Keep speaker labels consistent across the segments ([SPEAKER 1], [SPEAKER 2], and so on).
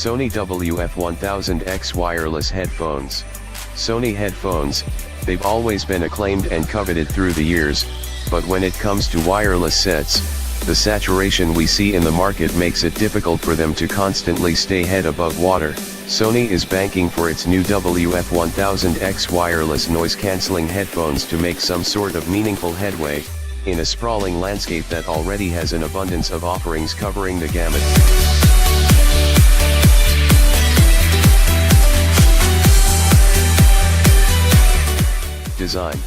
[SPEAKER 1] Sony WF-1000X wireless headphones. Sony headphones, they've always been acclaimed and coveted through the years, but when it comes to wireless sets, the saturation we see in the market makes it difficult for them to constantly stay head above water. Sony is banking for its new WF-1000X wireless noise-canceling headphones to make some sort of meaningful headway, in a sprawling landscape that already has an abundance of offerings covering the gamut. Design.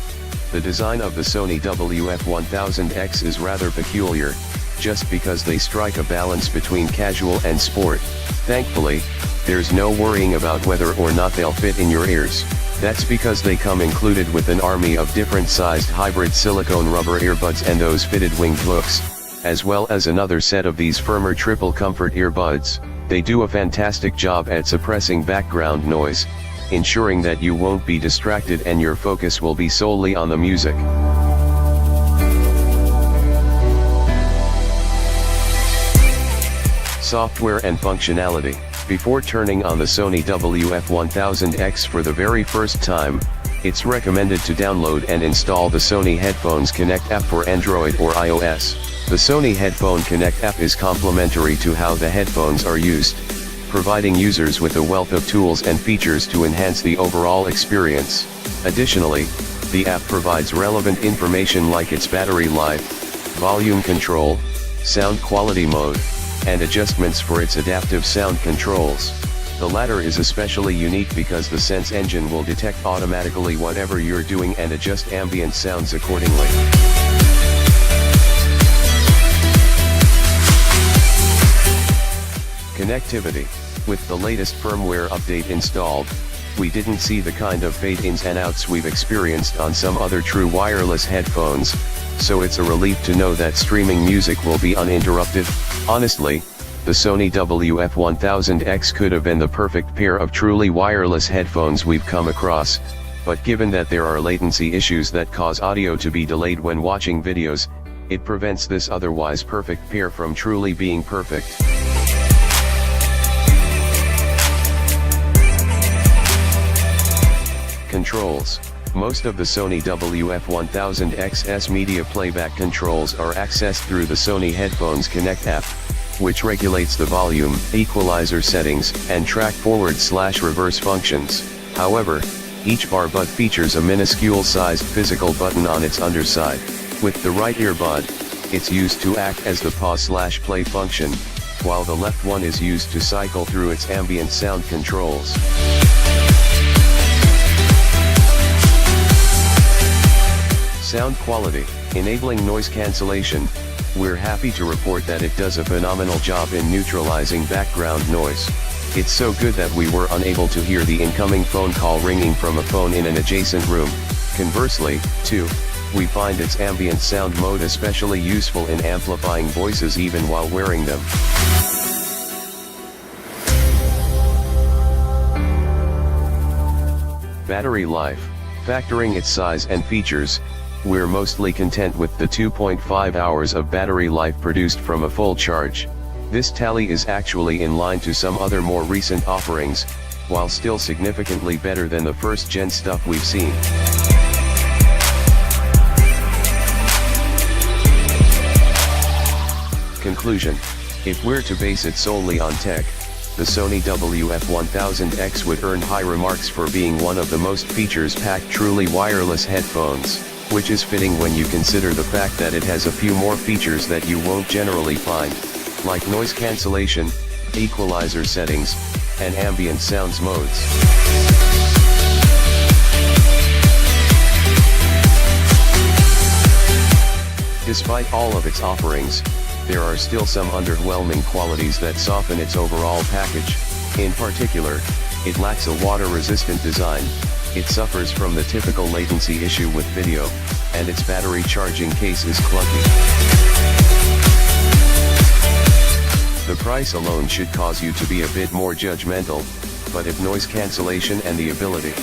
[SPEAKER 1] The design of the Sony WF-1000X is rather peculiar, just because they strike a balance between casual and sport. Thankfully, there's no worrying about whether or not they'll fit in your ears. That's because they come included with an army of different sized hybrid silicone rubber earbuds and those fitted winged hooks, as well as another set of these firmer triple comfort earbuds. They do a fantastic job at suppressing background noise, ensuring that you won't be distracted and your focus will be solely on the music. Software and functionality. Before turning on the Sony WF-1000X for the very first time, it's recommended to download and install the Sony Headphones Connect app for Android or iOS. The Sony Headphone Connect app is complementary to how the headphones are used, providing users with a wealth of tools and features to enhance the overall experience. Additionally, the app provides relevant information like its battery life, volume control, sound quality mode, and adjustments for its adaptive sound controls. The latter is especially unique because the Sense engine will detect automatically whatever you're doing and adjust ambient sounds accordingly. Connectivity. With the latest firmware update installed, we didn't see the kind of fade-ins and outs we've experienced on some other true wireless headphones, so it's a relief to know that streaming music will be uninterrupted. Honestly, the Sony WF-1000X could have been the perfect pair of truly wireless headphones we've come across, but given that there are latency issues that cause audio to be delayed when watching videos, it prevents this otherwise perfect pair from truly being perfect. Controls. Most of the Sony WF-1000X's media playback controls are accessed through the Sony Headphones Connect app, which regulates the volume, equalizer settings, and track forward/reverse functions. However, each bar bud features a minuscule-sized physical button on its underside. With the right earbud, it's used to act as the pause/play function, while the left one is used to cycle through its ambient sound controls. Sound quality. Enabling noise cancellation. We're happy to report that it does a phenomenal job in neutralizing background noise. It's so good that we were unable to hear the incoming phone call ringing from a phone in an adjacent room. Conversely, too, we find its ambient sound mode especially useful in amplifying voices even while wearing them. Battery life. Factoring its size and features, we're mostly content with the 2.5 hours of battery life produced from a full charge. This tally is actually in line to some other more recent offerings, while still significantly better than the first-gen stuff we've seen. Conclusion. If we're to base it solely on tech, the Sony WF-1000X would earn high remarks for being one of the most features-packed truly wireless headphones, which is fitting when you consider the fact that it has a few more features that you won't generally find, like noise cancellation, equalizer settings, and ambient sounds modes. Despite all of its offerings, there are still some underwhelming qualities that soften its overall package. In particular, it lacks a water-resistant design, it suffers from the typical latency issue with video, and its battery charging case is clunky. The price alone should cause you to be a bit more judgmental, but if noise cancellation and the ability